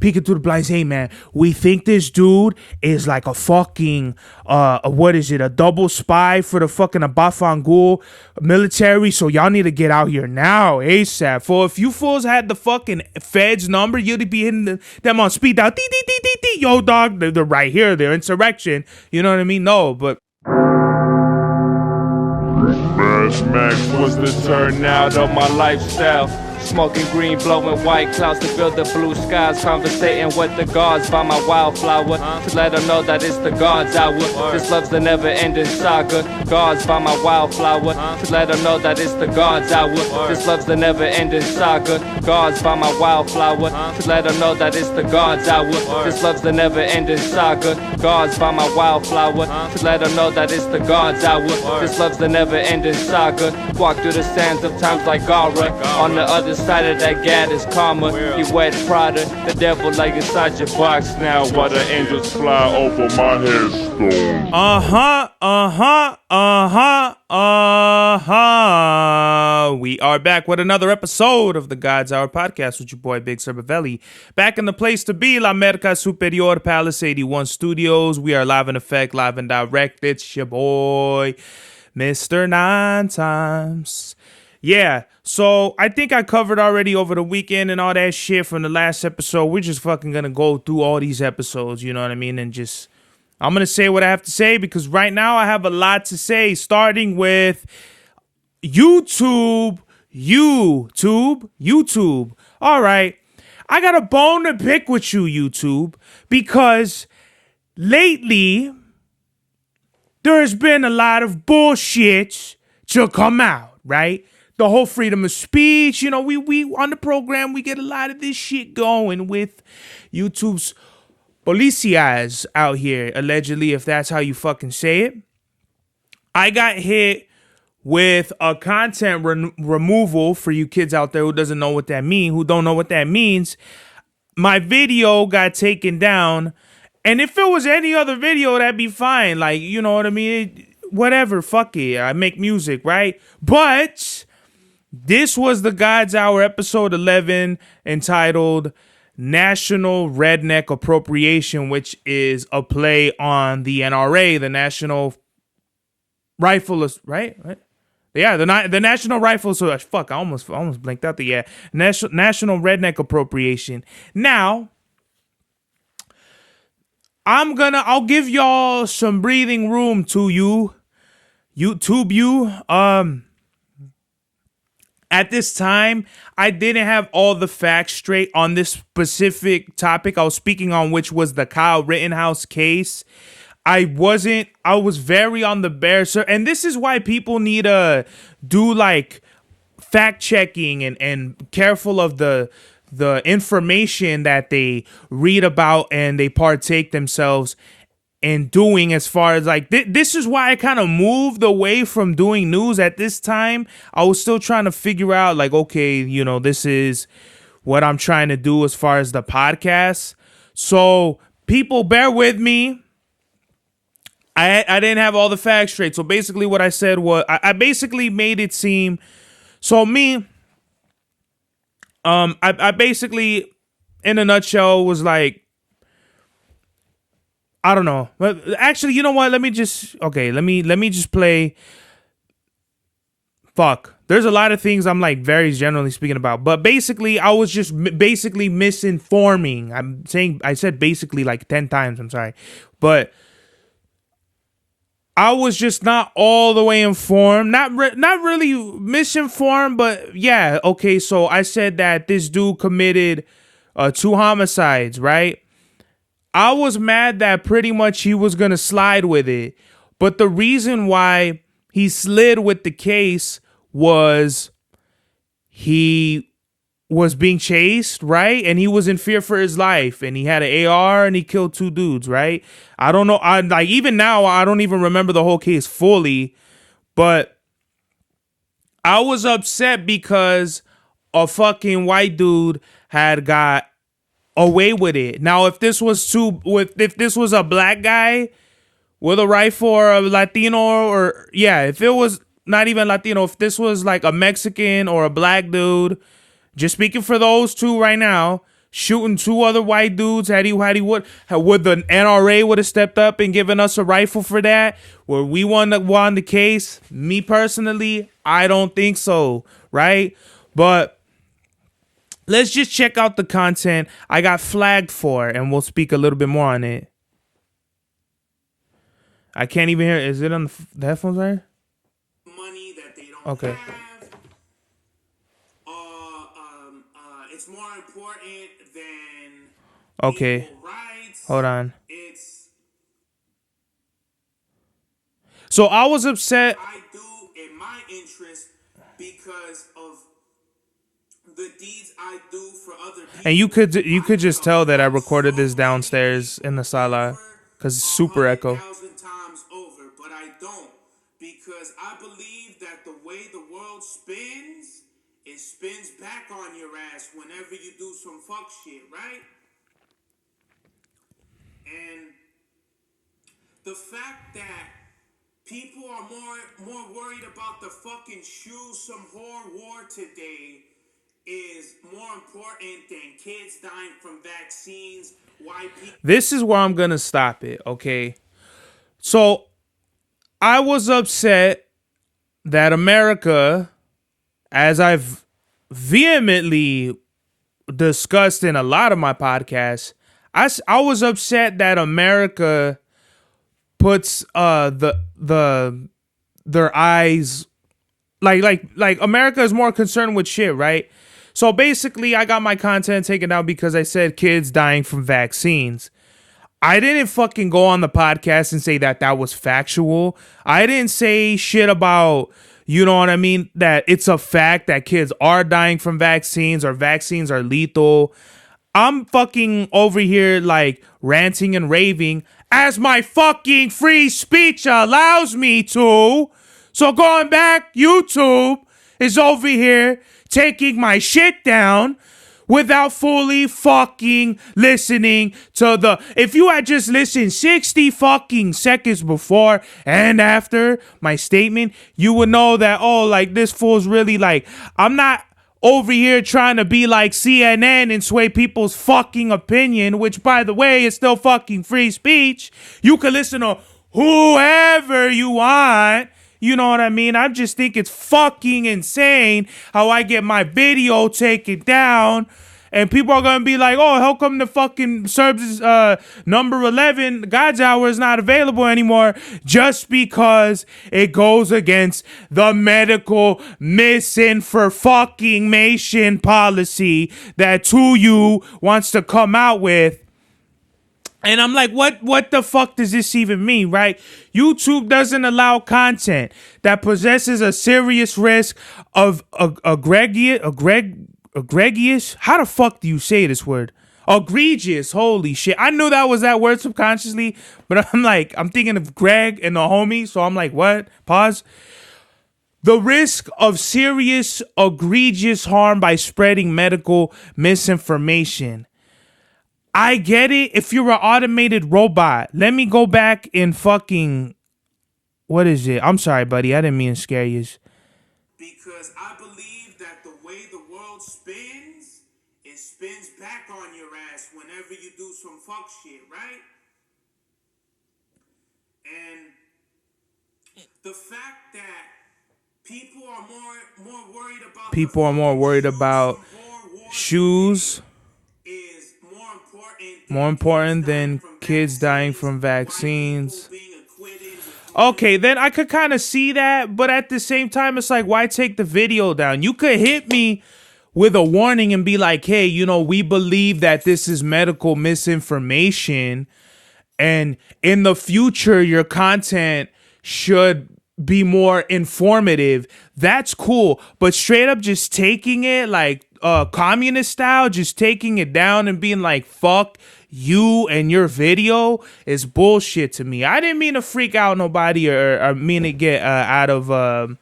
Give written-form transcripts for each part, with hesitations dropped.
peeking through the blinds. Hey, man, we think this dude is like a fucking, a double spy for the fucking Abafangul military. So y'all need to get out here now, ASAP. For if you fools had the fucking feds number, you'd be hitting them on speed dial. Yo, dog, they're right here. They're insurrection. You know what I mean? No, but. Mad Max was the turnout of my lifestyle. Smoking green, blowing white clouds to build the blue skies. Conversating with the gods by my wildflower to let them know that it's the God's hour. This love's the never-ending saga. Gods by my wildflower to let them know that it's the God's hour. This love's the never-ending saga. Gods by my wildflower to let them know that it's the God's hour. This love's the never-ending saga. Gods by my wildflower to let them know that it's the God's hour. This love's the never-ending saga. Walk through the sands of times like Gara. On the other side of that gad is karma. You wet Prada, the devil like inside your box now. While the angels fly over my headstone. We are back with another episode of the God's Hour podcast with your boy Big Cerbavelli. Back in the place to be, La Merca Superior Palace 81 Studios. We are live in effect, live and direct. It's your boy, Mr. Nine Times. Yeah, so I think I covered already over the weekend and all that shit from the last episode. We're just fucking gonna go through all these episodes, you know what I mean? And just, I'm gonna say what I have to say because right now I have a lot to say, starting with YouTube. All right, I got a bone to pick with you, YouTube, because lately there has been a lot of bullshit to come out, right? The whole freedom of speech, you know, we on the program, we get a lot of this shit going with YouTube's policias out here, allegedly, if that's how you fucking say it. I got hit with a content removal for you kids out there who doesn't know what that means, who don't know what that means. My video got taken down, and if it was any other video, that'd be fine. Like, you know what I mean? Whatever, fuck it. I make music, right? But this was the God's Hour episode 11 entitled National Redneck Appropriation, which is a play on the NRA, the National Rifle, right? Yeah, the National Rifle. So fuck, I almost blanked out the National Redneck Appropriation. Now, I'll give y'all some breathing room to YouTube. At this time, I didn't have all the facts straight on this specific topic I was speaking on, which was the Kyle Rittenhouse case. I was very on the bare, sir. And this is why people need to do like fact checking and careful of the information that they read about and they partake themselves in doing, as far as like this is why I kind of moved away from doing news at this time. I was still trying to figure out like, okay, you know, this is what I'm trying to do as far as the podcast. So people bear with me. I didn't have all the facts straight. So basically what I said was I basically made it seem, so me, I basically in a nutshell was like, I don't know. Actually, you know what? Let me just play. Fuck. There's a lot of things I'm like very generally speaking about, but basically I was just basically misinforming. I said basically like 10 times. I'm sorry, but I was just not all the way informed. Not really misinformed, but yeah. Okay. So I said that this dude committed 2 homicides, right? I was mad that pretty much he was going to slide with it. But the reason why he slid with the case was he was being chased, right? And he was in fear for his life. And he had an AR and he killed 2 dudes, right? I don't know. Even now, I don't even remember the whole case fully. But I was upset because a fucking white dude had got away with it. Now, if this was a black guy with a rifle or a Latino, or if it was not even Latino, if this was like a Mexican or a black dude, just speaking for those two right now, shooting 2 other white dudes. Would the NRA would have stepped up and given us a rifle for that? Where we won the case? Me personally, I don't think so, right? But let's just check out the content I got flagged for, and we'll speak a little bit more on it. I can't even hear. Is it on the headphones right? Money that they don't Okay. have. It's more important than Okay. equal rights. Hold on. It's So I was upset. I do in my interest because of the deeds I do for other people. And you could just tell that I recorded this downstairs in the sala because it's super echo. 100,000 times over, but I don't, because I believe that the way the world spins, it spins back on your ass whenever you do some fuck shit, right? And the fact that people are more worried about the fucking shoes some whore wore today is more important than kids dying from vaccines. Why people? This is where I'm gonna stop it. Okay. So I was upset that America, as I've vehemently discussed in a lot of my podcasts, I was upset that America puts their eyes like America is more concerned with shit, right? So basically, I got my content taken out because I said kids dying from vaccines. I didn't fucking go on the podcast and say that was factual. I didn't say shit about, you know what I mean, that it's a fact that kids are dying from vaccines or vaccines are lethal. I'm fucking over here like ranting and raving as my fucking free speech allows me to. So going back, YouTube is over here taking my shit down without fully fucking listening to if you had just listened 60 fucking seconds before and after my statement, you would know that, oh, like this fool's really like, I'm not over here trying to be like CNN and sway people's fucking opinion, which by the way is still fucking free speech. You can listen to whoever you want. You know what I mean? I just think it's fucking insane how I get my video taken down and people are going to be like, oh, how come the fucking service number 11, God's Hour, is not available anymore? Just because it goes against the medical misinformation policy that 2U wants to come out with. And I'm like, what the fuck does this even mean, right? YouTube doesn't allow content that possesses a serious risk of egregious. How the fuck do you say this word? Egregious. Holy shit. I knew that was that word subconsciously, but I'm thinking of Greg and the homie. So I'm like, what? Pause. The risk of serious, egregious harm by spreading medical misinformation. I get it if you're an automated robot. Let me go back and fucking... What is it? I'm sorry, buddy. I didn't mean to scare you. Because I believe that the way the world spins, it spins back on your ass whenever you do some fuck shit, right? And the fact that people are more worried about... People are more worried about shoes... is more important than kids dying from vaccines. Okay, then I could kind of see that, but at the same time, it's like, why take the video down? You could hit me with a warning and be like, hey, you know, we believe that this is medical misinformation, and in the future, your content should be more informative. That's cool, but straight up just taking it like communist style, just taking it down and being like, fuck you and your video is bullshit to me. I didn't mean to freak out nobody or mean to get out of out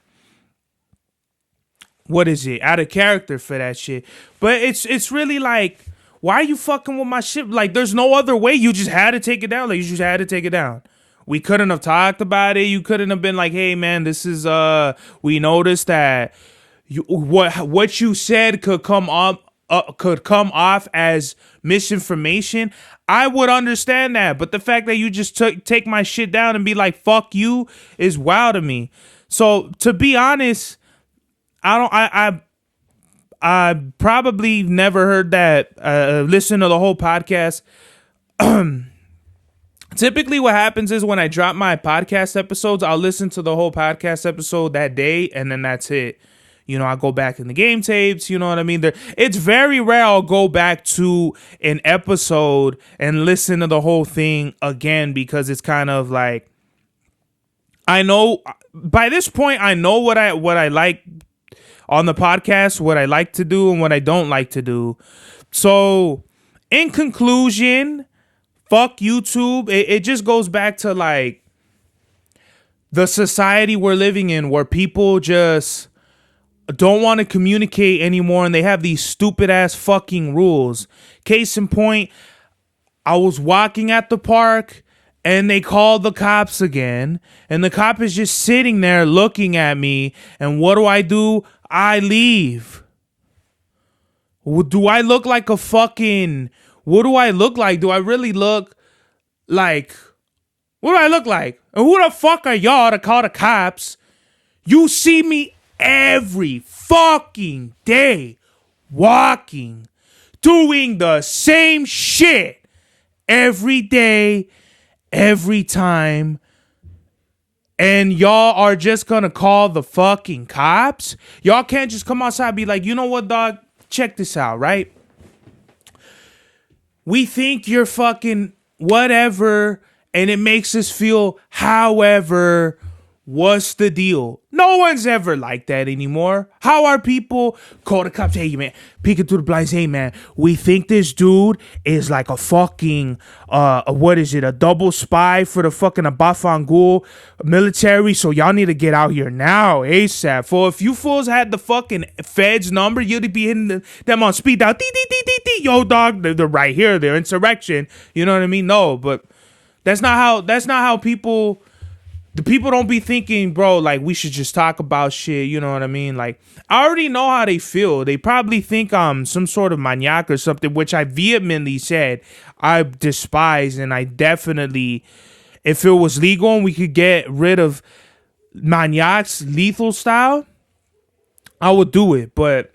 of character for that shit. But it's really like, why are you fucking with my shit? Like, there's no other way. You just had to take it down. Like, you just had to take it down. We couldn't have talked about it. You couldn't have been like, hey man, this is we noticed that what you said could come up could come off as misinformation, I would understand that. But the fact that you just take my shit down and be like, fuck you, is wild to me. So to be honest, I probably never heard that, listen to the whole podcast. Typically what happens is when I drop my podcast episodes, I'll listen to the whole podcast episode that day, and then that's it. You know, I go back in the game tapes, you know what I mean? It's very rare I'll go back to an episode and listen to the whole thing again, because it's kind of like, I know by this point, I know what I like on the podcast, what I like to do and what I don't like to do. So in conclusion, fuck YouTube. It just goes back to like the society we're living in, where people just don't want to communicate anymore, and they have these stupid ass fucking rules. Case in point, I was walking at the park and they called the cops again, and the cop is just sitting there looking at me, and what do? I leave. Do I look like a fucking... What do I look like? Do I really look like... What do I look like? And who the fuck are y'all to call the cops? You see me every fucking day walking, doing the same shit every day, every time. And y'all are just gonna call the fucking cops? Y'all can't just come outside and be like, you know what, dog? Check this out, right? We think you're fucking whatever, and it makes us feel however. What's the deal? No one's ever like that anymore. How are people call the cops? Hey, man, peeking through the blinds. Hey, man, we think this dude is like a fucking, what is it? A double spy for the fucking Abafangul military. So y'all need to get out here now, ASAP. For if you fools had the fucking feds number, you'd be hitting them on speed dial. Yo, dog, they're right here. They're insurrection. You know what I mean? No, but that's not how people... The people don't be thinking, bro, like, we should just talk about shit, you know what I mean? Like, I already know how they feel. They probably think I'm some sort of maniac or something, which I vehemently said I despise, and I definitely, if it was legal and we could get rid of maniacs lethal style, I would do it. But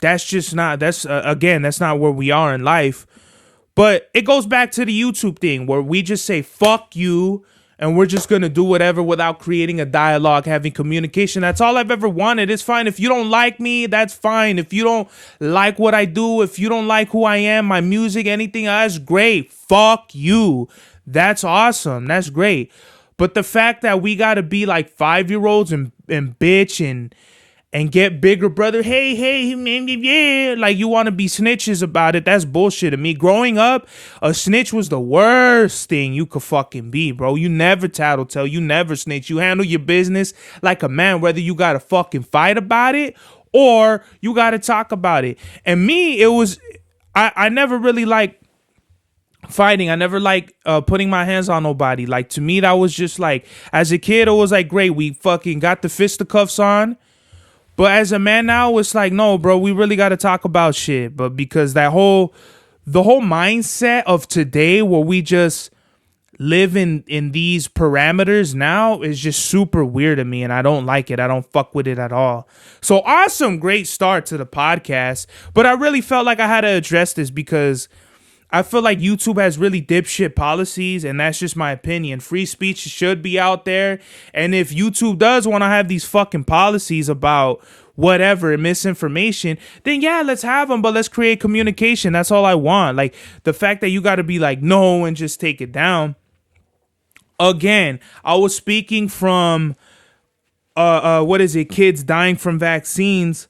that's just not, again, that's not where we are in life. But it goes back to the YouTube thing where we just say, fuck you, and we're just going to do whatever without creating a dialogue, having communication. That's all I've ever wanted. It's fine. If you don't like me, that's fine. If you don't like what I do, if you don't like who I am, my music, anything, that's great. Fuck you. That's awesome. That's great. But the fact that we got to be like 5-year-olds and bitch and get bigger brother, hey, man, yeah, like you want to be snitches about it, that's bullshit to me. Growing up, a snitch was the worst thing you could fucking be, bro. You never tattletale, you never snitch. You handle your business like a man, whether you got to fucking fight about it or you got to talk about it. And me, it was, I never really liked fighting. I never liked putting my hands on nobody. Like, to me, that was just like, as a kid, it was like, great, we fucking got the fisticuffs on. But as a man now, it's like, no, bro, we really got to talk about shit. But because the whole mindset of today where we just live in these parameters now is just super weird to me. And I don't like it. I don't fuck with it at all. So awesome. Great start to the podcast. But I really felt like I had to address this because I feel like YouTube has really dipshit policies, and that's just my opinion. Free speech should be out there, and if YouTube does want to have these fucking policies about whatever, misinformation, then yeah, let's have them, but let's create communication. That's all I want. Like, the fact that you got to be like, no, and just take it down. Again, I was speaking from, kids dying from vaccines.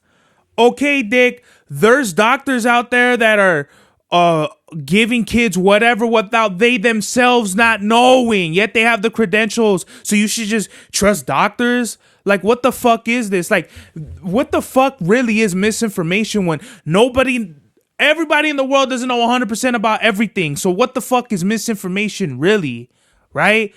Okay, Dick, there's doctors out there that are giving kids whatever without they themselves not knowing, yet they have the credentials. So you should just trust doctors? Like, what the fuck is this? Like, what the fuck really is misinformation when everybody in the world doesn't know 100% about everything? So what the fuck is misinformation really? Right?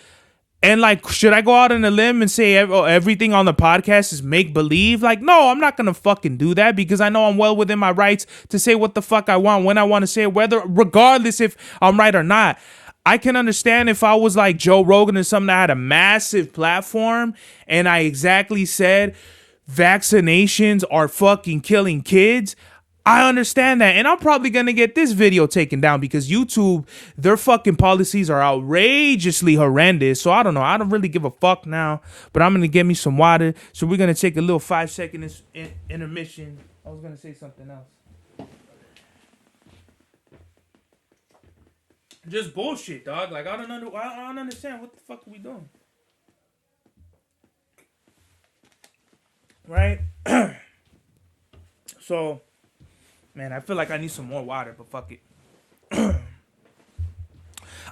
And like, should I go out on a limb and say everything on the podcast is make believe? Like, no, I'm not gonna fucking do that because I know I'm well within my rights to say what the fuck I want when I want to say it, regardless if I'm right or not. I can understand if I was like Joe Rogan or something that had a massive platform and I exactly said vaccinations are fucking killing kids. I understand that. And I'm probably going to get this video taken down because YouTube, their fucking policies are outrageously horrendous. So I don't know. I don't really give a fuck now. But I'm going to get me some water. So we're going to take a little 5-second intermission. I was going to say something else. Just bullshit, dog. Like, I don't understand. What the fuck are we doing? Right? So... man, I feel like I need some more water, but fuck it.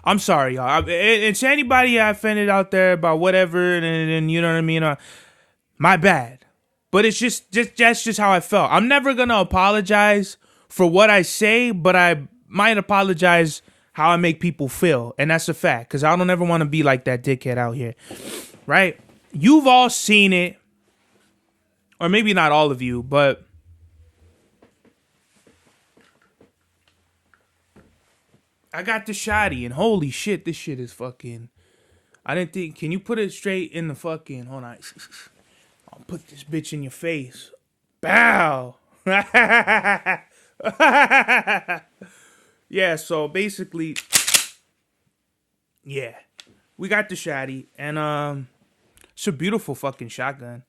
I'm sorry, y'all. It's anybody I offended out there about whatever, and you know what I mean? My bad. But it's just that's just how I felt. I'm never going to apologize for what I say, but I might apologize how I make people feel. And that's a fact, because I don't ever want to be like that dickhead out here. Right? You've all seen it. Or maybe not all of you, but... I got the shotty, and holy shit, this shit is fucking... I didn't think... Can you put it straight in the fucking... Hold on. I'll put this bitch in your face. Bow! Yeah, so basically... yeah. We got the shotty, and it's a beautiful fucking shotgun.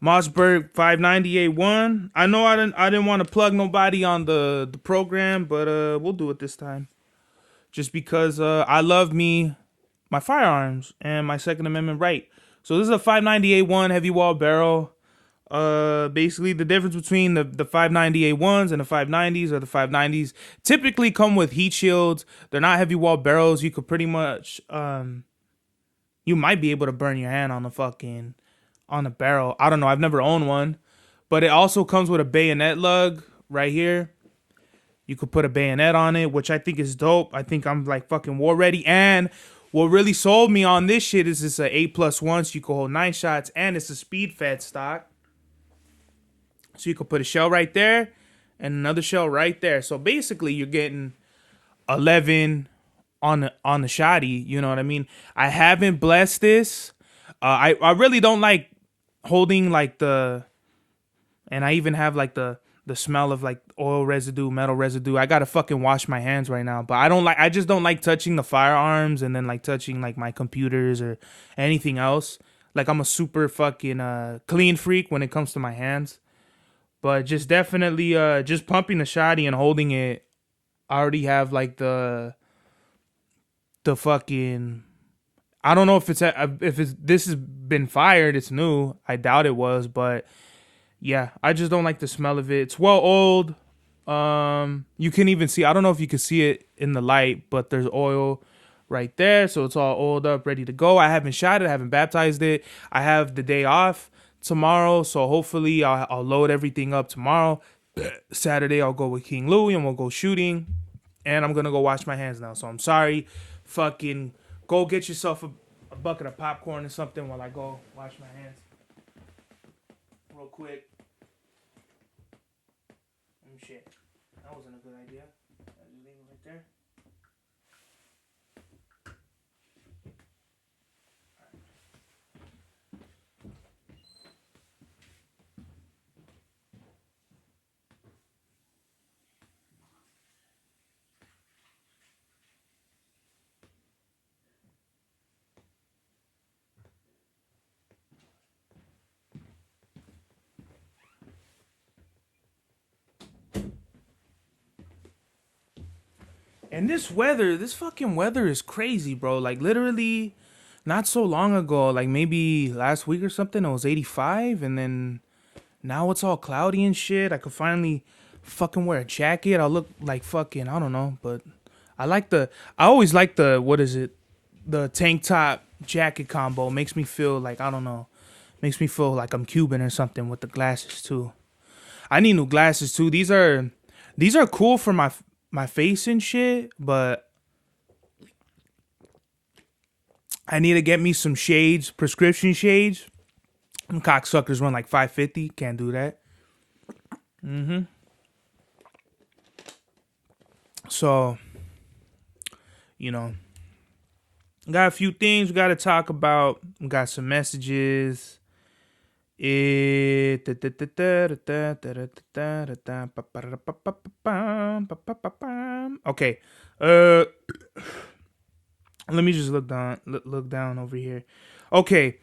Mossberg 598-1. I know I didn't want to plug nobody on the program, but we'll do it this time. Just because I love my firearms and my Second Amendment right. So this is a 598-1 heavy wall barrel. Basically the difference between the 598-1s and the 590s or the 590s typically come with heat shields. They're not heavy wall barrels. You could pretty much you might be able to burn your hand on the barrel. I don't know. I've never owned one, but it also comes with a bayonet lug right here. You could put a bayonet on it, which I think is dope. I think I'm like fucking war ready. And what really sold me on this shit is it's a 8+1, so you can hold 9 shots, and it's a speed fed stock. So you could put a shell right there and another shell right there. So basically you're getting 11 on the shotty. You know what I mean? I haven't blessed this. I really don't like holding like and I even have like the smell of like oil residue, metal residue. I gotta fucking wash my hands right now. But I just don't like touching the firearms and then like touching like my computers or anything else. Like I'm a super fucking clean freak when it comes to my hands. But just definitely just pumping the shotty and holding it. I already have like the fucking... I don't know if this has been fired. It's new. I doubt it was, but yeah, I just don't like the smell of it. It's well old. You can even see, I don't know if you can see it in the light, but there's oil right there. So it's all oiled up, ready to go. I haven't shot it. I haven't baptized it. I have the day off tomorrow. So hopefully I'll load everything up tomorrow. Saturday, I'll go with King Louie and we'll go shooting. And I'm going to go wash my hands now. So I'm sorry. Fucking go get yourself a bucket of popcorn or something while I go wash my hands. Real quick. Shit. That wasn't a good idea. I just leave it right there. And this fucking weather is crazy, bro. Like literally not so long ago, like maybe last week or something, it was 85, and then now it's all cloudy and shit. I could finally fucking wear a jacket. I'll look like fucking, I don't know, but I always like the tank top jacket combo. Makes me feel like, I don't know, makes me feel like I'm Cuban or something with the glasses too. I need new glasses too. These are cool for my face and shit, but I need to get me some shades, prescription shades. Them cocksuckers run like $550. Can't do that. So, you know, got a few things we got to talk about. We got some messages. Okay. Let me just look down over here. Okay.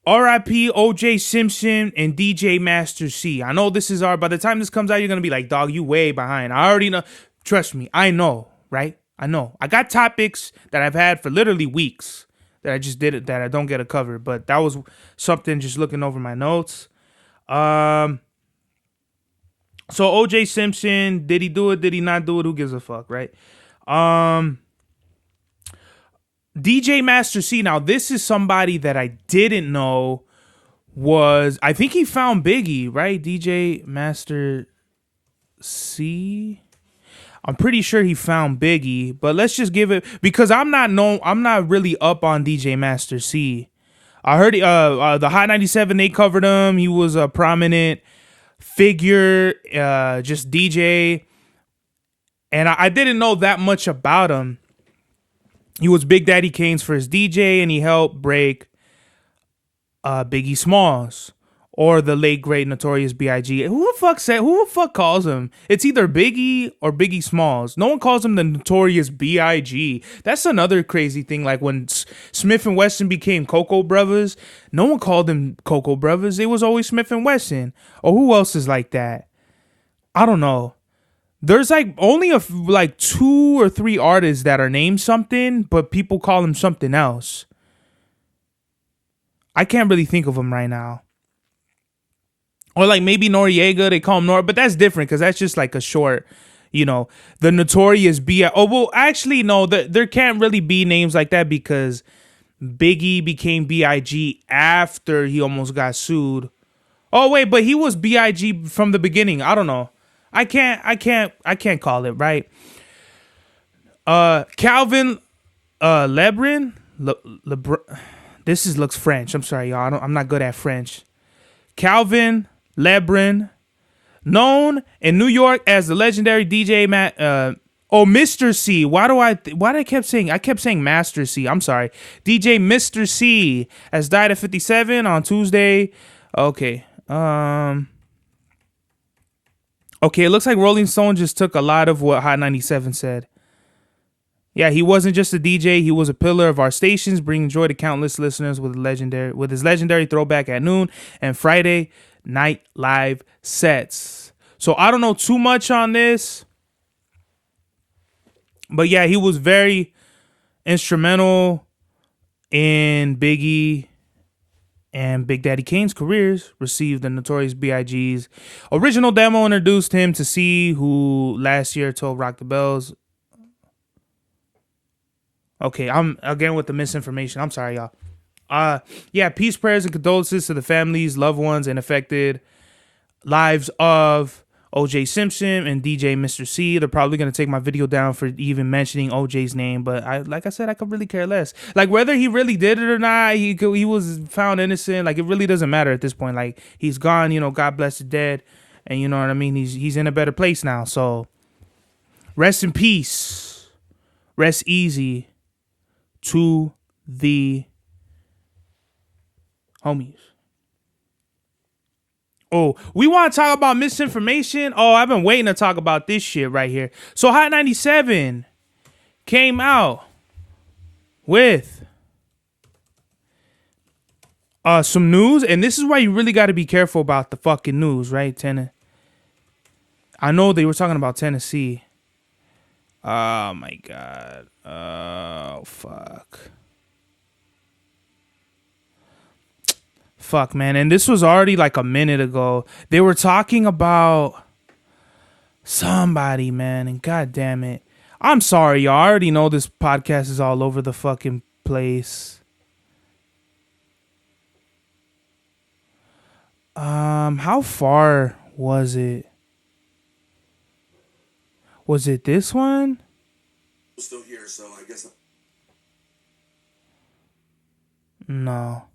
R.I.P. O.J. Simpson and DJ Master C. I know this is by the time this comes out, you're going to be like, dog, you way behind. I already know. Trust me. I know, right? I know. I got topics that I've had for literally weeks that I just did it, that I don't get a cover. But that was something just looking over my notes. So O.J. Simpson, did he do it? Did he not do it? Who gives a fuck, right? DJ Master C. Now, this is somebody that I didn't know I think he found Biggie, right? DJ Master C. I'm pretty sure he found Biggie, but let's just give it, because I'm not really up on DJ Master C. I heard the Hot 97, they covered him. He was a prominent figure, just DJ. And I didn't know that much about him. He was Big Daddy Kane's first DJ, and he helped break Biggie Smalls, or the late great Notorious B.I.G. Who the fuck calls him? It's either Biggie or Biggie Smalls. No one calls him the Notorious B.I.G. That's another crazy thing. Like when Smith and Wesson became Cocoa Brothers, no one called them Cocoa Brothers. It was always Smith and Wesson. Or who else is like that? I don't know. There's like only like 2 or 3 artists that are named something, but people call them something else. I can't really think of them right now. Or like maybe Noriega, they call him Nor, but that's different because that's just like a short, the Notorious B.I.G. Oh, well, actually, no, there can't really be names like that because Biggie became B.I.G. after he almost got sued. Oh, wait, but he was B.I.G. from the beginning. I don't know. I can't call it, right? Calvin Lebrin. This looks French. I'm sorry, y'all. I'm not good at French. Calvin Lebrin, known in New York as the legendary DJ Mr. C. Why did I kept saying Master C? I'm sorry. DJ Mr. C has died at 57 on Tuesday. Okay. Okay, it looks like Rolling Stone just took a lot of what Hot 97 said. Yeah, he wasn't just a DJ, he was a pillar of our stations, bringing joy to countless listeners with his legendary throwback at noon and Friday night live sets. So I don't know too much on this, but yeah, he was very instrumental in Biggie and Big Daddy Kane's careers. Received the Notorious B.I.G.'s original demo, introduced him to C, who last year told Rock the Bells. Okay, I'm again with the misinformation. I'm sorry, y'all. Yeah, peace, prayers, and condolences to the families, loved ones, and affected lives of O.J. Simpson and DJ Mr. C. They're probably going to take my video down for even mentioning O.J.'s name, but like I said, I could really care less. Like, whether he really did it or not, he was found innocent. Like, it really doesn't matter at this point. Like, he's gone, God bless the dead, and you know what I mean? He's in a better place now, so rest in peace. Rest easy to the homies. Oh, we want to talk about misinformation? Oh, I've been waiting to talk about this shit right here. So Hot 97 came out with some news, and this is why you really got to be careful about the fucking news, right, I know they were talking about Tennessee. Oh, my God. Oh, fuck. Fuck, man. And this was already like a minute ago. They were talking about somebody, man. And God damn it. I'm sorry, y'all. I already know this podcast is all over the fucking place. How far was it? Was it this one? Still here, so I guess. No.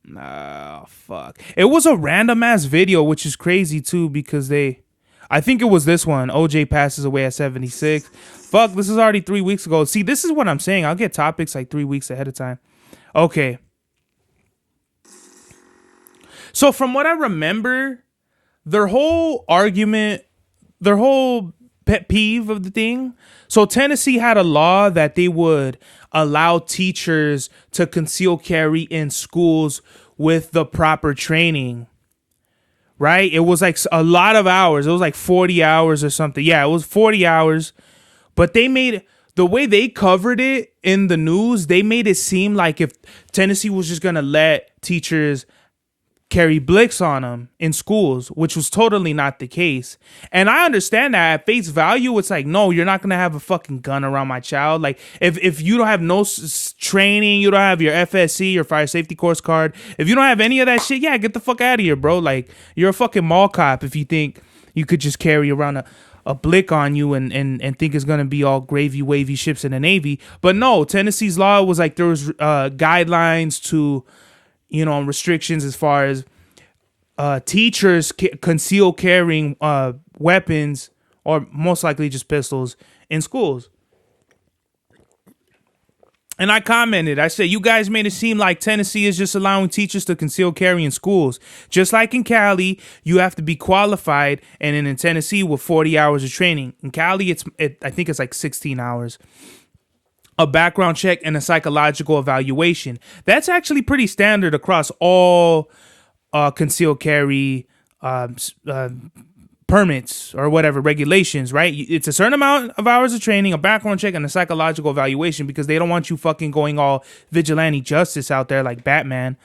Nah, fuck. It was a random ass video, which is crazy too, because I think it was this one. OJ passes away at 76. Fuck, this is already 3 weeks ago. See, this is what I'm saying. I'll get topics like 3 weeks ahead of time. Okay. So from what I remember, their whole argument, their whole pet peeve of the thing. So Tennessee had a law that they would allow teachers to conceal carry in schools with the proper training. Right? It was like a lot of hours. It was like 40 hours or something. Yeah, it was 40 hours. But they made the way they covered it in the news, they made it seem like if Tennessee was just going to let teachers carry blicks on them in schools, which was totally not the case. And I understand that at face value, it's like, no, you're not going to have a fucking gun around my child. Like if you don't have no training, you don't have your FSC, your fire safety course card. If you don't have any of that shit, yeah, get the fuck out of here, bro. Like you're a fucking mall cop if you think you could just carry around a blick on you and think it's going to be all gravy wavy ships in the Navy. But no, Tennessee's law was like there was guidelines to, restrictions as far as teachers conceal carrying weapons or most likely just pistols in schools. And I commented, I said, you guys made it seem like Tennessee is just allowing teachers to conceal carry in schools. Just like in Cali, you have to be qualified. And then in Tennessee with 40 hours of training. In Cali, I think it's like 16 hours. A background check and a psychological evaluation. That's actually pretty standard across all concealed carry permits or whatever regulations, right? It's a certain amount of hours of training, a background check, and a psychological evaluation because they don't want you fucking going all vigilante justice out there like Batman.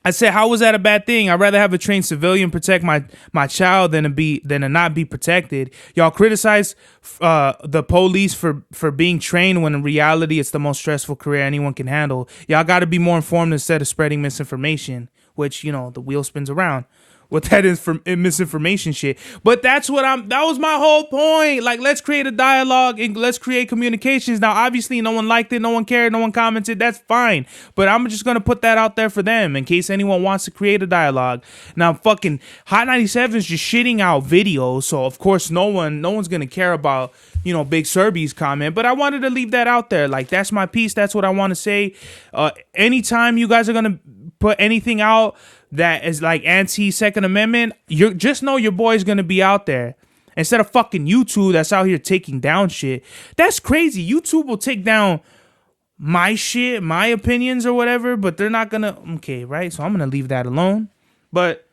I said, how was that a bad thing? I'd rather have a trained civilian protect my child than to not be protected. Y'all criticize the police for being trained when in reality it's the most stressful career anyone can handle. Y'all got to be more informed instead of spreading misinformation, which, the wheel spins around with that misinformation shit. But that was my whole point. Like, let's create a dialogue and let's create communications. Now, obviously, no one liked it, no one cared, no one commented. That's fine. But I'm just going to put that out there for them in case anyone wants to create a dialogue. Now, fucking Hot 97 is just shitting out videos. So, of course, no one's going to care about, Big Serby's comment. But I wanted to leave that out there. Like, that's my piece. That's what I want to say. Anytime you guys are going to put anything out that is like anti-Second Amendment, you just know your boy's gonna be out there. Instead of fucking YouTube that's out here taking down shit. That's crazy. YouTube will take down my shit, my opinions or whatever, but they're not gonna, okay, right? So I'm gonna leave that alone. But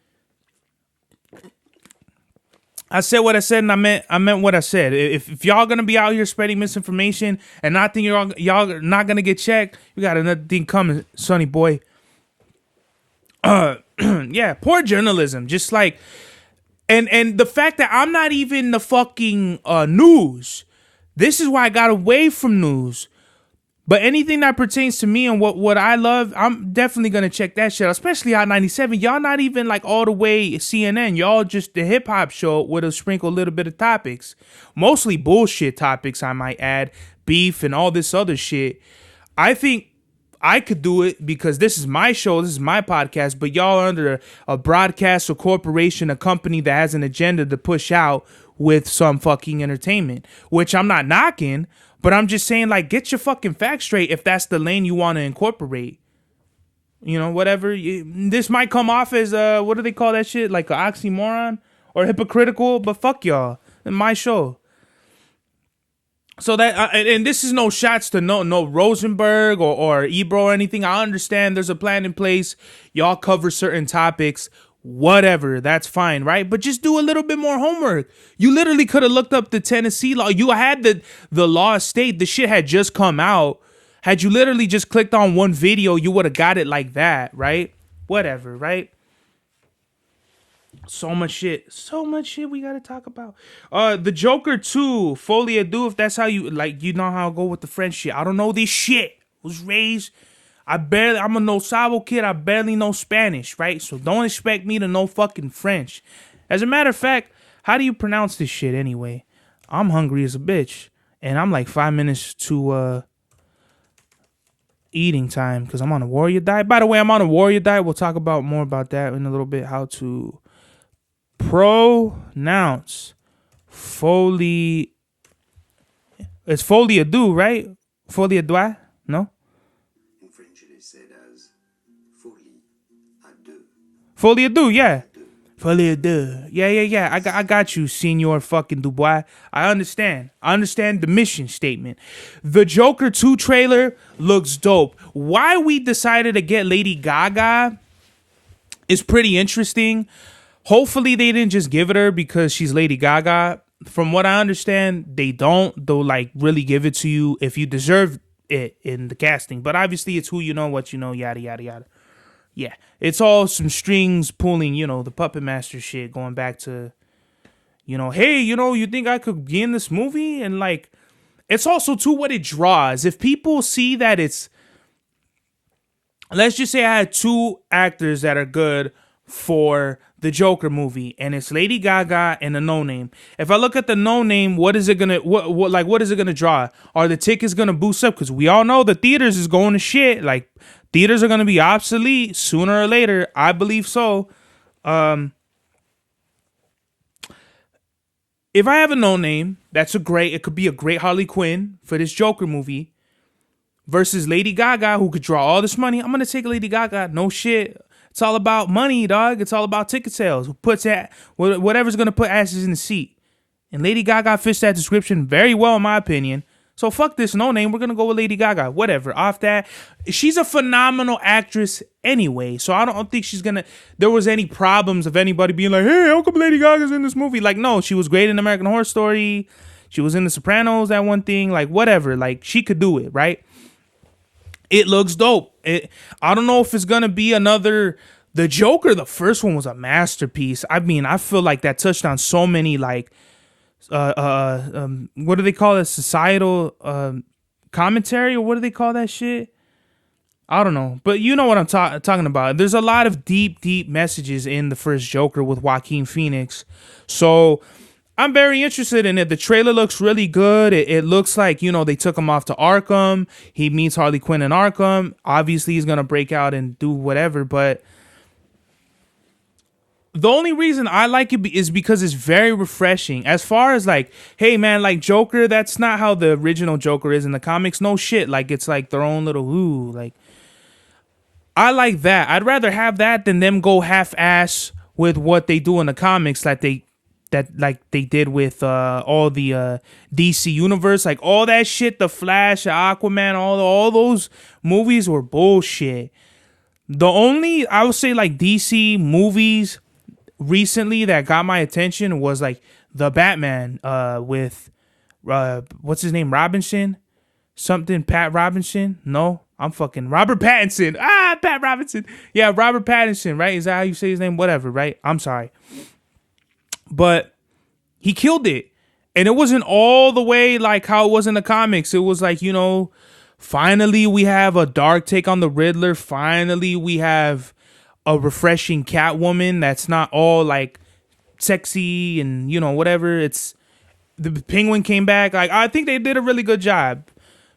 I said what I said and I meant what I said. If y'all gonna be out here spreading misinformation and not think y'all not gonna get checked, you got another thing coming, Sonny boy. Yeah, poor journalism. Just like, and the fact that I'm not even the fucking news. This is why I got away from news. But anything that pertains to me and what I love, I'm definitely gonna check that shit out. Especially Hot 97. Y'all not even like all the way CNN. Y'all just the hip hop show with a sprinkle a little bit of topics. Mostly bullshit topics, I might add. Beef and all this other shit. I think I could do it because this is my show, this is my podcast, but y'all are under a broadcast or corporation, a company that has an agenda to push out with some fucking entertainment, which I'm not knocking, but I'm just saying, like, get your fucking facts straight if that's the lane you want to incorporate. Whatever. This might come off as, what do they call that shit? Like an oxymoron or hypocritical, but fuck y'all. It's my show. So that, and this is no shots to no Rosenberg or Ebro or anything. I understand there's a plan in place. Y'all cover certain topics, whatever. That's fine, right? But just do a little bit more homework. You literally could have looked up the Tennessee law. You had the law state. The shit had just come out. Had you literally just clicked on one video, you would have got it like that, right? Whatever, right? So much shit we gotta talk about. The Joker 2, Folie à Deux, if that's how you know how I go with the French shit. I don't know this shit. Was raised, I'm a no sabo kid, I barely know Spanish, right? So don't expect me to know fucking French. As a matter of fact, how do you pronounce this shit anyway? I'm hungry as a bitch. And I'm like 5 minutes to eating time because I'm on a warrior diet. By the way, I'm on a warrior diet. We'll talk about more about that in a little bit. How to pronounce folie. It's folie à deux, right? Folie à deux? No? In French, it is said as folie à deux. Folie à deux, yeah. Folie à deux. Yeah. I got you, Senor fucking Dubois. I understand the mission statement. The Joker 2 trailer looks dope. Why we decided to get Lady Gaga is pretty interesting. Hopefully they didn't just give it her because she's Lady Gaga. From what I understand, they don't. They'll like really give it to you if you deserve it in the casting. But obviously it's who you know, what you know, yada, yada, yada. Yeah, it's all some strings pulling, the Puppet Master shit going back to, hey, you think I could be in this movie? And like, it's also too what it draws. If people see that let's just say I had two actors that are good for the Joker movie, and it's Lady Gaga and a No Name. If I look at the No Name, what is it gonna what is it gonna draw? Are the tickets gonna boost up? Because we all know the theaters is going to shit. Like theaters are gonna be obsolete sooner or later. I believe so. If I have a No Name, it could be a great Harley Quinn for this Joker movie versus Lady Gaga, who could draw all this money. I'm gonna take Lady Gaga. No shit. It's all about money, dog. It's all about ticket sales. Who puts that? Whatever's gonna put asses in the seat. And Lady Gaga fits that description very well, in my opinion. So fuck this No Name. We're gonna go with Lady Gaga. Whatever. Off that, she's a phenomenal actress anyway. So I don't think there was any problems of anybody being like, hey, how come Lady Gaga's in this movie? Like, no, she was great in American Horror Story. She was in The Sopranos. That one thing. Like, whatever. Like, she could do it, right? It looks dope. I don't know if it's gonna be another. The Joker, the first one was a masterpiece. I mean, I feel like that touched on so many like, what do they call it? Societal commentary, or what do they call that shit? I don't know, but you know what I'm talking about. There's a lot of deep messages in the first Joker with Joaquin Phoenix, so I'm very interested in it. The trailer looks really good. It looks like, they took him off to Arkham. He meets Harley Quinn in Arkham. Obviously, he's going to break out and do whatever. But the only reason I like it is because it's very refreshing. As far as like, hey, man, like Joker, that's not how the original Joker is in the comics. No shit. Like, it's like their own little like, I like that. I'd rather have that than them go half-ass with what they do in the comics that they did with all the DC universe, like all that shit, the Flash, Aquaman, all those movies were bullshit. The only, I would say, like DC movies recently that got my attention was like the Batman with what's his name, Robinson, something, Pat Robinson. No, I'm fucking Robert Pattinson. Pat Robinson. Yeah, Robert Pattinson. Right? Is that how you say his name? Whatever. Right? I'm sorry. But he killed it. And it wasn't all the way like how it was in the comics. It was like, finally we have a dark take on the Riddler. Finally we have a refreshing Catwoman that's not all like sexy and, whatever. It's the Penguin came back. Like, I think they did a really good job.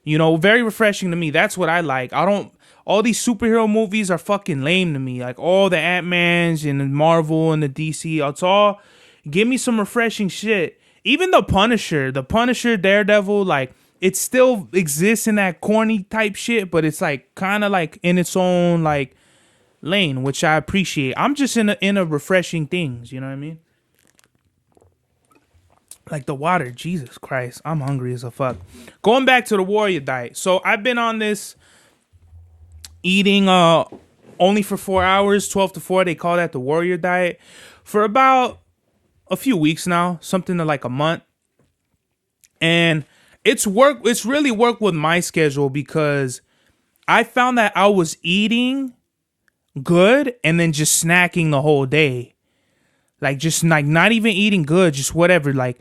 Very refreshing to me. That's what I like. All these superhero movies are fucking lame to me. Like all the Ant-Mans and the Marvel and the DC. It's all... Give me some refreshing shit. Even the Punisher, Daredevil, like it still exists in that corny type shit, but it's like kind of like in its own like lane, which I appreciate. I'm just in a refreshing things, you know what I mean? Like the water, Jesus Christ, I'm hungry as a fuck. Going back to the warrior diet. So I've been on this eating only for 4 hours, 12 to 4. They call that the warrior diet for about a few weeks now, something to like a month. And it's really worked with my schedule because I found that I was eating good and then just snacking the whole day. Like just like not even eating good, just whatever. Like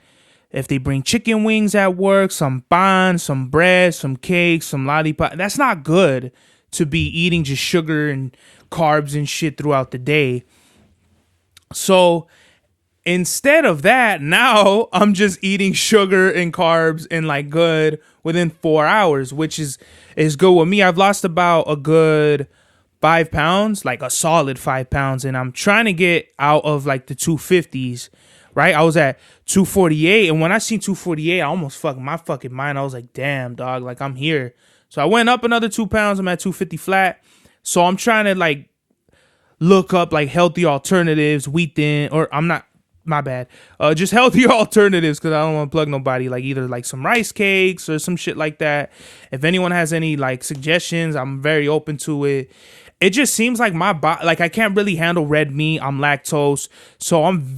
if they bring chicken wings at work, some bun, some bread, some cake, some lollipop, that's not good to be eating just sugar and carbs and shit throughout the day. So Instead of that, now I'm just eating sugar and carbs and like good within 4 hours, which is good with me. I've lost about a good 5 pounds, like a solid 5 pounds, and I'm trying to get out of like the 250s. Right, I was at 248, and when I seen 248, I almost fucked my fucking mind. I was like, damn, dog, like I'm here. So I went up another 2 pounds. I'm at 250 flat. So I'm trying to like look up like healthy alternatives, wheat thin, or I'm not, my bad, just healthier alternatives, because I don't want to plug nobody, like either like some rice cakes or some shit like that. If anyone has any like suggestions, I'm very open to it. It just seems like my body, like I can't really handle red meat. I'm lactose, so I'm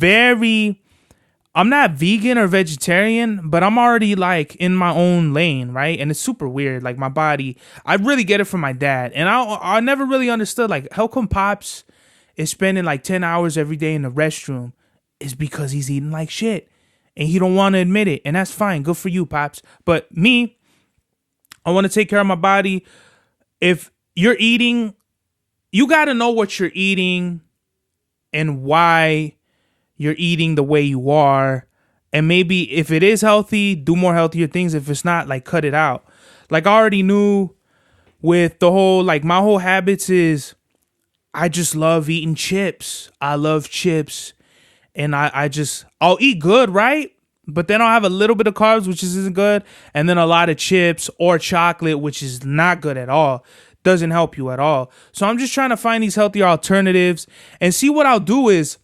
not vegan or vegetarian, but I'm already like in my own lane, right? And it's super weird. Like my body, I really get it from my dad, and I never really understood like how come Pops is spending like 10 hours every day in the restroom. Is because he's eating like shit, and he don't want to admit it, and that's fine. Good for you, Pops. But me, I want to take care of my body. If you're eating, you got to know what you're eating and why you're eating the way you are. And maybe if it is healthy, do more healthier things. If it's not, like cut it out. Like I already knew with the whole, like my whole habits is I just love eating chips. I love chips. And I'll eat good, right? But then I'll have a little bit of carbs, which isn't good. And then a lot of chips or chocolate, which is not good at all. Doesn't help you at all. So I'm just trying to find these healthier alternatives. And see, what I'll do is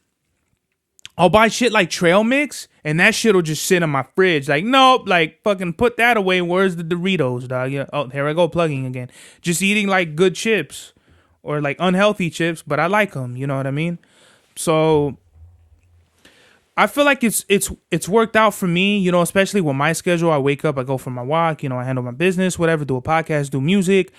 I'll buy shit like trail mix, and that shit will just sit in my fridge. Like, nope, like fucking put that away. Where's the Doritos, dog? Yeah. Oh, here I go plugging again. Just eating like good chips or like unhealthy chips, but I like them. You know what I mean? So I feel like it's worked out for me, you know, especially with my schedule. I wake up, I go for my walk, you know, I handle my business, whatever, do a podcast, do music,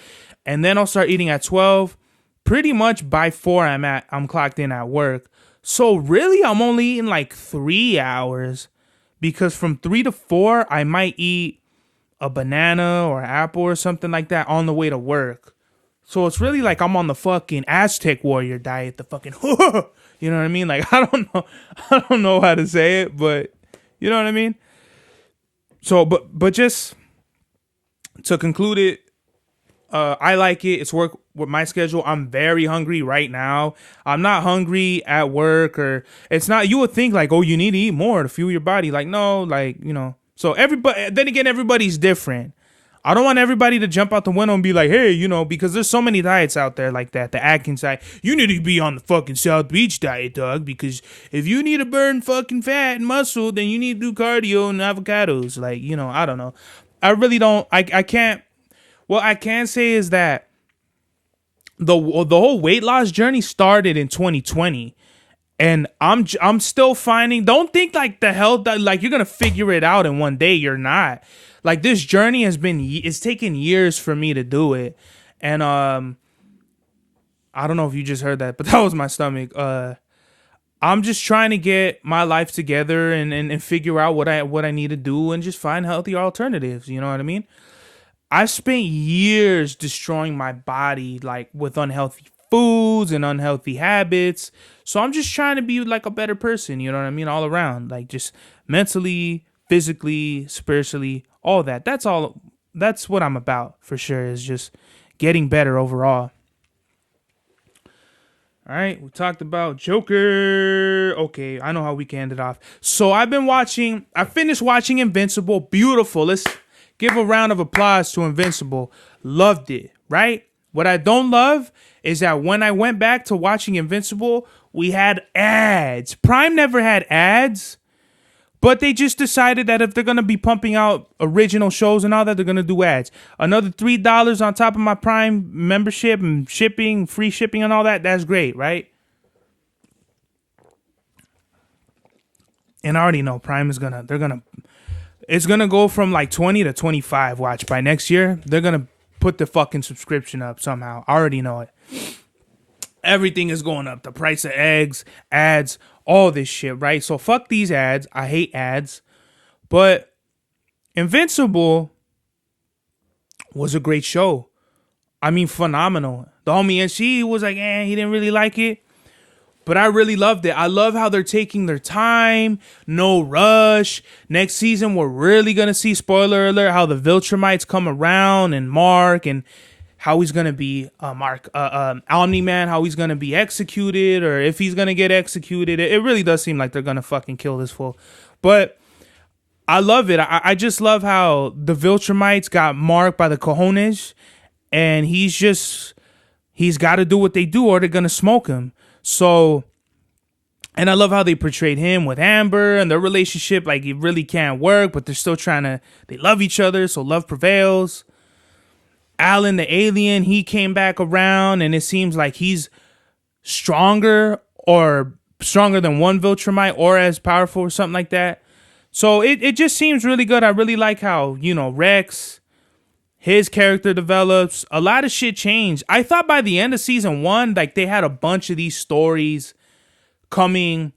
and then I'll start eating at 12. Pretty much by 4 I'm clocked in at work. So really I'm only eating like 3 hours, because from 3 to 4 I might eat a banana or an apple or something like that on the way to work. So it's really like I'm on the fucking Aztec warrior diet, the fucking you know what I mean? Like I don't know how to say it, but you know what I mean? So but just to conclude it, I like it. It's work with my schedule. I'm very hungry right now. I'm not hungry at work, or it's not, you would think like, oh, you need to eat more to fuel your body. Like, no, like, you know. So everybody's different. I don't want everybody to jump out the window and be like, hey, you know, because there's so many diets out there like that. The Atkins diet. You need to be on the fucking South Beach diet, dog, because if you need to burn fucking fat and muscle, then you need to do cardio and avocados. Like, you know, I don't know. I really don't. I can't. What I can say is that the whole weight loss journey started in 2020. And I'm still finding, don't think like the health, like you're going to figure it out in one day. You're not. Like this journey it's taken years for me to do it. And I don't know if you just heard that, but that was my stomach. I'm just trying to get my life together and figure out what I need to do and just find healthy alternatives. You know what I mean? I've spent years destroying my body like with unhealthy foods and unhealthy habits. So I'm just trying to be like a better person, you know what I mean? All around, like just mentally, physically, spiritually, all that. That's what I'm about for sure, is just getting better overall. All right, we talked about Joker. Okay, I know how we can end it off. So I finished watching Invincible. Beautiful. Let's give a round of applause to Invincible. Loved it, right? What I don't love is that when I went back to watching Invincible, we had ads. Prime never had ads, but they just decided that if they're going to be pumping out original shows and all that, they're going to do ads. Another $3 on top of my Prime membership and shipping, free shipping and all that, that's great, right? And I already know Prime is it's going to go from like 20 to 25, watch. By next year, they're going to put the fucking subscription up somehow. I already know it. Everything is going up. The price of eggs, ads, all this shit, right? So fuck these ads. I hate ads. But Invincible was a great show. I mean, phenomenal. The homie NC was like, he didn't really like it. But I really loved it. I love how they're taking their time, no rush. Next season, we're really going to see, spoiler alert, how the Viltrumites come around and Mark and how he's going to be, Omni-Man, how he's going to be executed or if he's going to get executed. It really does seem like they're going to fucking kill this fool. But I love it. I just love how the Viltrumites got Mark by the cojones and he's got to do what they do or they're going to smoke him. So, and I love how they portrayed him with Amber and their relationship. Like, it really can't work, but they're still they love each other, so love prevails. Alan, the alien, he came back around, and it seems like he's stronger than one Viltrumite or as powerful or something like that. So it just seems really good. I really like how, Rex, his character develops. A lot of shit changed. I thought by the end of season 1, like they had a bunch of these stories coming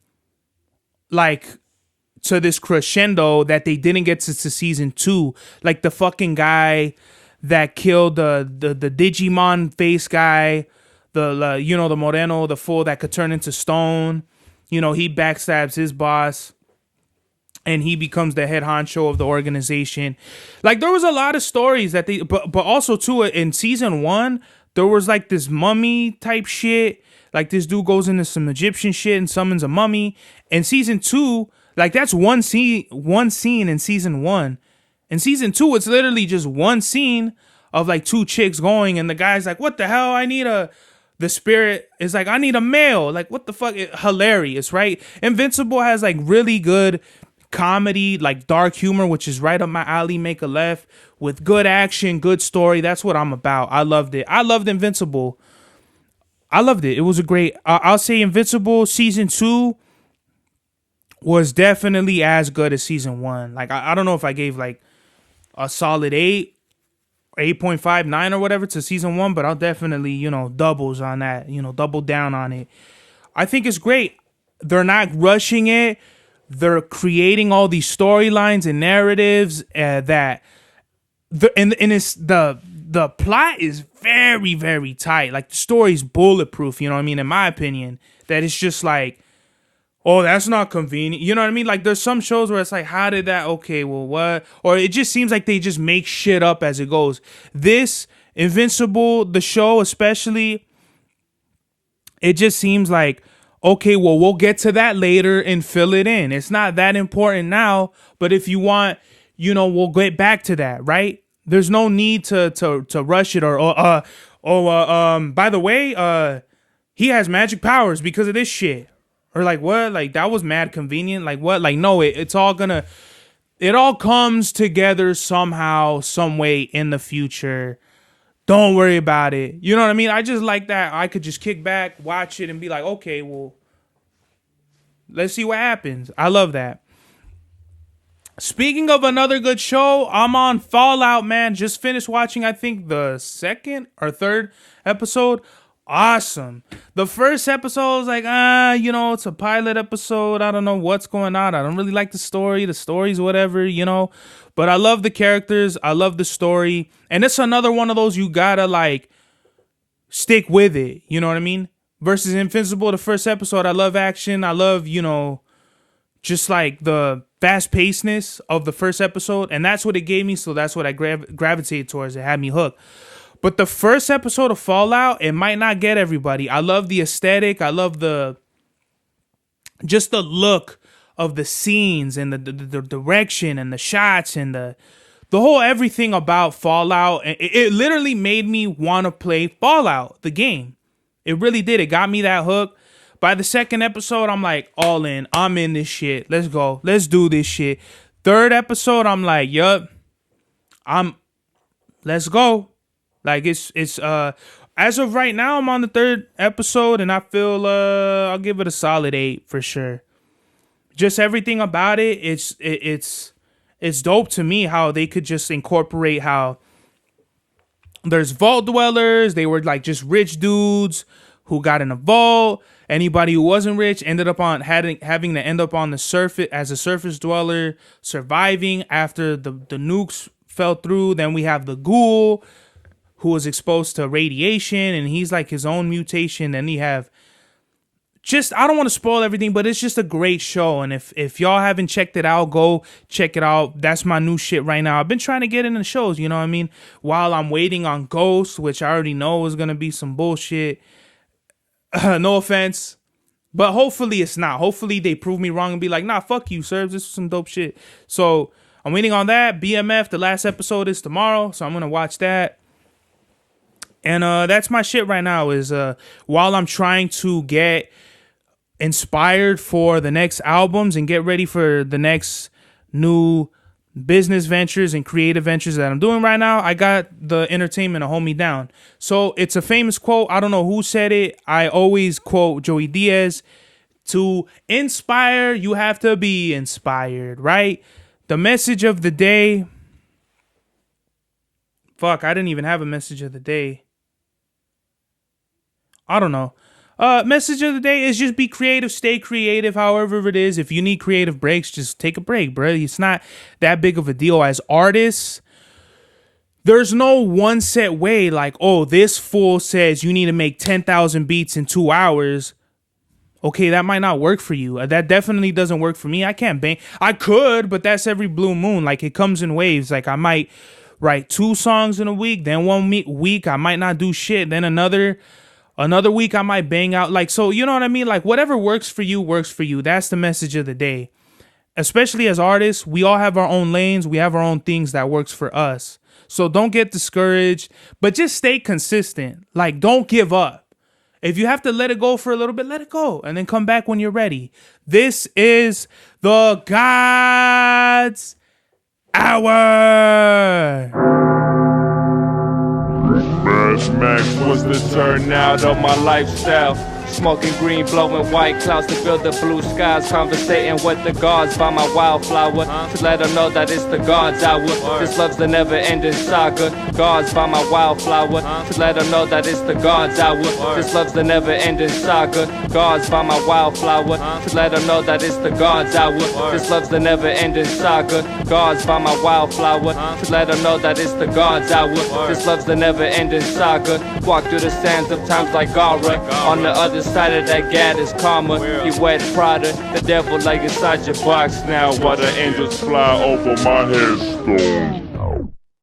like to this crescendo that they didn't get to season 2. Like the fucking guy that killed the Digimon face guy, the Moreno, the fool that could turn into stone. He backstabs his boss. And he becomes the head honcho of the organization. Like, there was a lot of stories that but also too, in season 1, there was like this mummy type shit. Like, this dude goes into some Egyptian shit and summons a mummy. In season 2, like, that's one scene in season 1. In season 2, it's literally just one scene of like 2 chicks going, and the guy's like, "What the hell? The spirit is like, I need a male." Like, what the fuck? Hilarious, right? Invincible has like really good comedy, like dark humor, which is right up my alley. Make a left with good action, good story. That's what I'm about. I loved it. I loved Invincible. I loved it. It was a great. I'll say Invincible season 2 was definitely as good as season 1. Like, I don't know if I gave like a solid 8, 8.5, 9 or whatever to season 1, but I'll definitely doubles on that. Double down on it. I think it's great. They're not rushing it. They're creating all these storylines and narratives the plot is very, very tight. Like, the story's bulletproof, you know what I mean? In my opinion, that it's just like, oh, that's not convenient. You know what I mean? Like, there's some shows where it's like, how did that? Okay, well, what? Or it just seems like they just make shit up as it goes. This Invincible, the show especially, it just seems like, okay, well, we'll get to that later and fill it in. It's not that important now, but if you want, we'll get back to that, right? There's no need to rush it by the way, he has magic powers because of this shit. Or like, what? Like, that was mad convenient. Like, what? Like, no, it all comes together somehow, some way in the future. Don't worry about it. You know what I mean? I just like that. I could just kick back, watch it, and be like, okay, well, let's see what happens. I love that. Speaking of another good show, I'm on Fallout, man. Just finished watching, I think, the 2nd or 3rd episode. Awesome. The first episode was like, it's a pilot episode. I don't know what's going on. I don't really like the story. The story's whatever, But I love the characters. I love the story. And it's another one of those you gotta, like, stick with it. You know what I mean? Versus Invincible, the first episode, I love action. I love, just like the fast-pacedness of the first episode. And that's what it gave me, so that's what I gravitated towards. It had me hooked. But the first episode of Fallout, it might not get everybody. I love the aesthetic. I love the look of the scenes and the direction and the shots and the whole everything about Fallout. It literally made me want to play Fallout, the game. It really did. It got me that hook. By the 2nd episode, I'm like, all in. I'm in this shit. Let's go. Let's do this shit. 3rd episode, I'm like, yup. Let's go. Like, it's as of right now, I'm on the 3rd episode, and I feel I'll give it a solid 8 for sure. Just everything about it, it's dope to me how they could just incorporate how there's vault dwellers. They were like just rich dudes who got in a vault. Anybody who wasn't rich ended up having to end up on the surface as a surface dweller, surviving after the nukes fell through. Then we have the ghoul, who was exposed to radiation, and he's like his own mutation. Then you have I don't want to spoil everything, but it's just a great show. And if y'all haven't checked it out, go check it out. That's my new shit right now. I've been trying to get into shows, you know what I mean? While I'm waiting on Ghost, which I already know is going to be some bullshit. No offense. But hopefully it's not. Hopefully they prove me wrong and be like, nah, fuck you, Serbs. This is some dope shit. So I'm waiting on that. BMF, the last episode is tomorrow. So I'm going to watch that. And that's my shit right now is while I'm trying to get inspired for the next albums and get ready for the next new business ventures and creative ventures that I'm doing right now, I got the entertainment to hold me down. So it's a famous quote. I don't know who said it. I always quote Joey Diaz. To inspire, you have to be inspired, right? The message of the day. Fuck, I didn't even have a message of the day. I don't know. Message of the day is just be creative, stay creative, however it is. If you need creative breaks, just take a break, bro. It's not that big of a deal. As artists, there's no one set way like, oh, this fool says you need to make 10,000 beats in 2 hours. Okay, that might not work for you. That definitely doesn't work for me. I can't bang. I could, but that's every blue moon. Like, it comes in waves. Like, I might write 2 songs in a week. Then one week, I might not do shit. Then another week I might bang out. Like, so you know what I mean? Like, whatever works for you works for you. That's the message of the day. Especially as artists, we all have our own lanes. We have our own things that works for us. So don't get discouraged, but just stay consistent. Like, don't give up. If you have to let it go for a little bit, let it go and then come back when you're ready. This is the God's Hour. Max was the turnout of my lifestyle. Smoking green, blowing white clouds to build the blue skies. Conversating with the gods by my wildflower to let them know that it's the God's hour. This love's the never-ending saga. Gods by my wildflower to let them know that it's the God's hour. This love's the never-ending saga. Gods by my wildflower to let them know that it's the God's hour. This love's the never-ending saga. Gods by my wildflower to let them know that it's the God's hour. This love's the never-ending saga. Walk through the sands of times like Gara. On the other side of that gad is karma. You wet Prada, the devil like inside your box now. While the angels fly over my headstone.